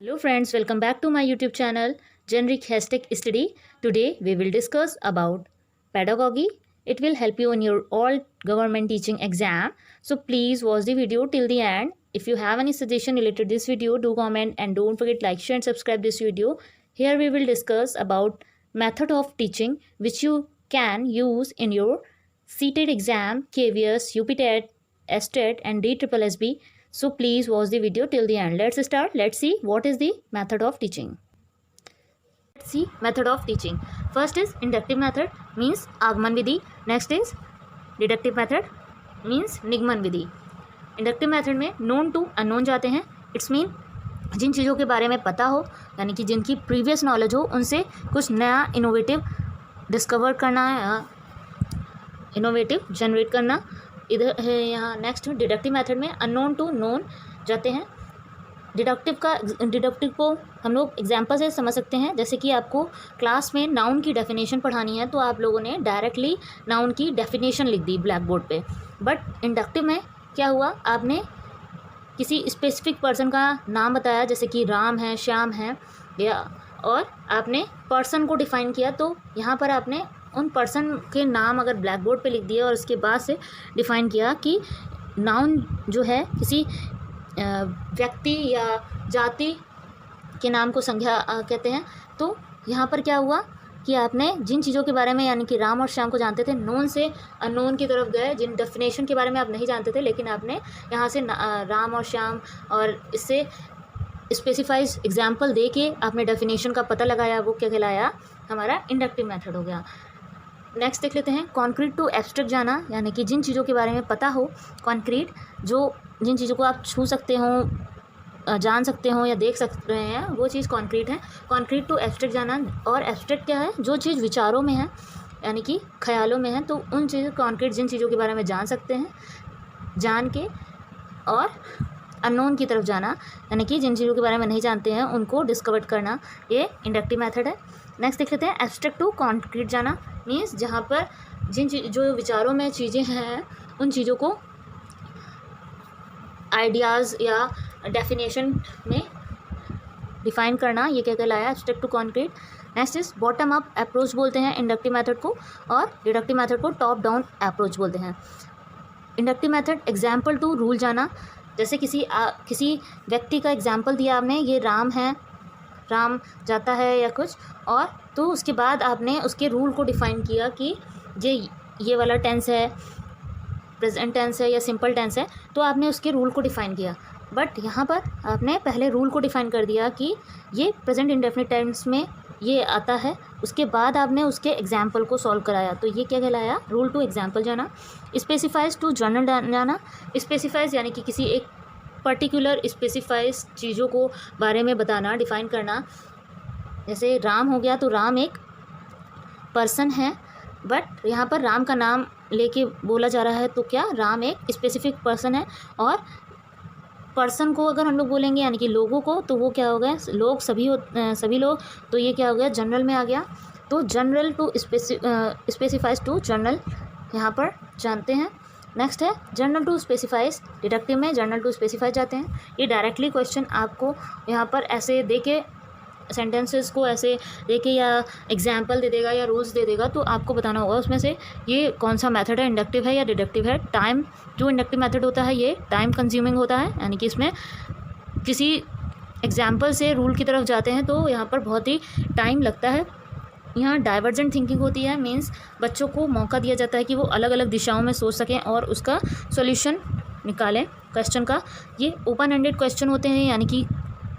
Hello friends, welcome back to my YouTube channel Generic Hashtag Study. Today we will discuss about pedagogy. It will help you in your all government teaching exam. So please watch the video till the end. If you have any suggestion related to this video, do comment and don't forget like, share and subscribe this video. Here we will discuss about method of teaching which you can use in your CTET exam, KVS, UPTET, STET and DSSB. So please watch the video till the end. Let's start. Let's see what is the method of teaching. Let's see method of teaching. First is inductive method, means आगमन विधि. Next is deductive method, means निगमन विधि. Inductive method में known to unknown जाते हैं. It's mean जिन चीज़ों के बारे में पता हो, यानी कि जिनकी प्रीवियस नॉलेज हो, उनसे कुछ नया इनोवेटिव डिस्कवर करना है, इनोवेटिव जनरेट करना. इधर है यहाँ नेक्स्ट डिडक्टिव मेथड में अननोन टू नोन जाते हैं. डिडक्टिव को हम लोग एग्जांपल से समझ सकते हैं. जैसे कि आपको क्लास में नाउन की डेफिनेशन पढ़ानी है तो आप लोगों ने डायरेक्टली नाउन की डेफिनेशन लिख दी ब्लैक बोर्ड पे. बट इंडक्टिव में क्या हुआ, आपने किसी स्पेसिफिक पर्सन का नाम बताया, जैसे कि राम है, श्याम है, या और आपने पर्सन को डिफाइन किया. तो यहाँ पर आपने उन पर्सन के नाम अगर ब्लैक बोर्ड पे लिख दिए और उसके बाद से डिफ़ाइन किया कि नाउन जो है किसी व्यक्ति या जाति के नाम को संज्ञा कहते हैं. तो यहाँ पर क्या हुआ कि आपने जिन चीज़ों के बारे में, यानी कि राम और श्याम को जानते थे, नोन से अननोन की तरफ गए. जिन डेफिनेशन के बारे में आप नहीं जानते थे, लेकिन आपने यहाँ से राम और श्याम और इससे स्पेसिफाइज एग्जाम्पल दे के आपने डेफिनेशन का पता लगाया. वो क्या कहलाया, हमारा इंडक्टिव मेथड हो गया. नेक्स्ट देख लेते हैं कॉन्क्रीट टू एब्स्ट्रैक्ट जाना, यानी कि जिन चीज़ों के बारे में पता हो, कॉन्क्रीट जो जिन चीज़ों को आप छू सकते हो, जान सकते हो या देख सकते हैं, वो चीज़ कॉन्क्रीट है. कॉन्क्रीट टू एब्स्ट्रैक्ट जाना. और एब्स्ट्रैक्ट क्या है, जो चीज़ विचारों में है, यानी कि ख्यालों में है, तो उन चीज़ों कॉन्क्रीट जिन चीज़ों के बारे में जान सकते हैं, जान के. और अननोन की तरफ जाना, यानी कि जिन चीज़ों के बारे में नहीं जानते हैं उनको डिस्कवर करना, ये इंडक्टिव मेथड है. नेक्स्ट देख लेते हैं एब्स्ट्रैक्ट टू कॉन्क्रीट जाना, मीन्स जहाँ पर जो विचारों में चीज़ें हैं उन चीज़ों को आइडियाज़ या डेफिनेशन में डिफ़ाइन करना, ये क्या कहलाया, abstract to concrete. Next is bottom up approach बोलते हैं इंडक्टिव मेथड को, और डिडक्टिव मेथड को टॉप डाउन अप्रोच बोलते हैं. Inductive method example to rule जाना. जैसे किसी व्यक्ति का एग्जाम्पल दिया आपने, ये राम है, राम जाता है या कुछ, और तो उसके बाद आपने उसके रूल को डिफ़ाइन किया कि ये वाला टेंस है, प्रेजेंट टेंस है या सिंपल टेंस है, तो आपने उसके रूल को डिफ़ाइन किया. बट यहाँ पर आपने पहले रूल को डिफ़ाइन कर दिया कि ये प्रेजेंट इंडेफिनिट टेंस में ये आता है, उसके बाद आपने उसके एग्जाम्पल को सॉल्व कराया. तो ये क्या कहलाया, रूल टू एग्जाम्पल जाना. स्पेसिफाइज टू जनरल जाना. स्पेसिफाइज यानी कि किसी एक पर्टिकुलर स्पेसिफाइज चीज़ों को बारे में बताना, डिफ़ाइन करना. जैसे राम हो गया, तो राम एक पर्सन है, बट यहाँ पर राम का नाम लेके बोला जा रहा है, तो क्या राम एक स्पेसिफिक पर्सन है. और पर्सन को अगर हम लोग बोलेंगे, यानी कि लोगों को, तो वो क्या हो गया, लोग सभी लोग, तो ये क्या हो गया, जनरल में आ गया. तो general to specifies to general यहाँ पर जानते हैं. नेक्स्ट है जनरल टू स्पेसिफाइज. डिडक्टिव में जनरल टू स्पेसिफाइज जाते हैं. ये डायरेक्टली क्वेश्चन आपको यहाँ पर ऐसे दे के, सेंटेंसेस को ऐसे दे के या एग्जाम्पल दे देगा या रूल्स दे देगा, तो आपको बताना होगा उसमें से ये कौन सा मेथड है, इंडक्टिव है या डिडक्टिव है. टाइम जो इंडक्टिव मेथड होता है, ये टाइम कंज्यूमिंग होता है, यानी कि इसमें किसी एग्जाम्पल से रूल की तरफ जाते हैं तो यहाँ पर बहुत ही टाइम लगता है. यहाँ डाइवर्जेंट थिंकिंग होती है, मीन्स बच्चों को मौका दिया जाता है कि वो अलग अलग दिशाओं में सोच सकें और उसका सॉल्यूशन निकालें क्वेश्चन का. ये ओपन एंडेड क्वेश्चन होते हैं, यानी कि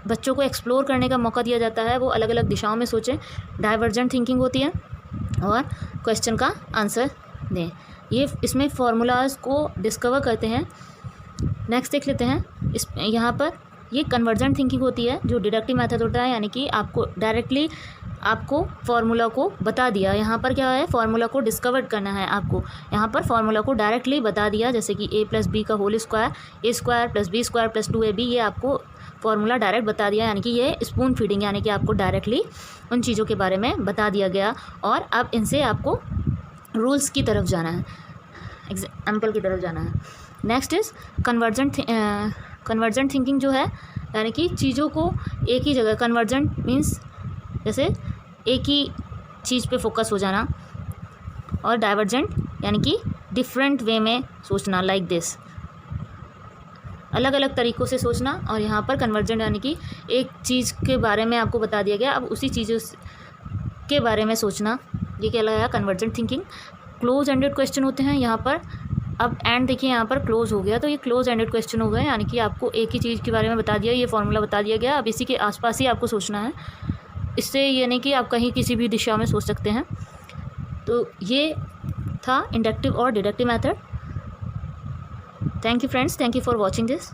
बच्चों को एक्सप्लोर करने का मौका दिया जाता है, वो अलग अलग दिशाओं में सोचें. डाइवर्जेंट थिंकिंग होती है और क्वेश्चन का आंसर दें. ये इसमें फार्मूलाज को डिस्कवर करते हैं. नेक्स्ट देख लेते हैं यहाँ पर ये कन्वर्जेंट थिंकिंग होती है, जो डिडक्टिव मेथड होता है, यानी कि आपको डायरेक्टली आपको फार्मूला को बता दिया. यहाँ पर क्या है, फार्मूला को डिस्कवर करना है आपको. यहाँ पर फार्मूला को डायरेक्टली बता दिया, जैसे कि a + b का whole square, a² + b² + 2ab, ये आपको फार्मूला डायरेक्ट बता दिया. यानी कि ये स्पून फीडिंग, यानी कि आपको डायरेक्टली उन चीज़ों के बारे में बता दिया गया, और अब इनसे आपको रूल्स की तरफ जाना है, एग्जाम्पल की तरफ जाना है. नेक्स्ट इज़ कन्वर्जेंट थिंकिंग जो है, यानी कि चीज़ों को एक ही जगह, कन्वर्जेंट मीन्स जैसे एक ही चीज़ पे फोकस हो जाना, और डाइवर्जेंट यानी कि डिफरेंट वे में सोचना, लाइक दिस, अलग अलग तरीक़ों से सोचना। और यहाँ पर कन्वर्जेंट यानी कि एक चीज़ के बारे में आपको बता दिया गया, अब उसी चीज़ों के बारे में सोचना, ये कहलाया convergent thinking. Close ended question होते हैं यहाँ पर। अब एंड देखिए यहाँ पर क्लोज हो गया, तो ये क्लोज एंडेड क्वेश्चन हो गए, यानी कि आपको एक ही चीज़ के बारे में बता दिया, ये फॉर्मूला बता दिया गया, अब इसी के आसपास ही आपको सोचना है। इससे ये नहीं कि आप कहीं किसी भी दिशा में सोच सकते हैं। तो ये था इंडक्टिव और deductive method. Thank you friends, thank you for watching this.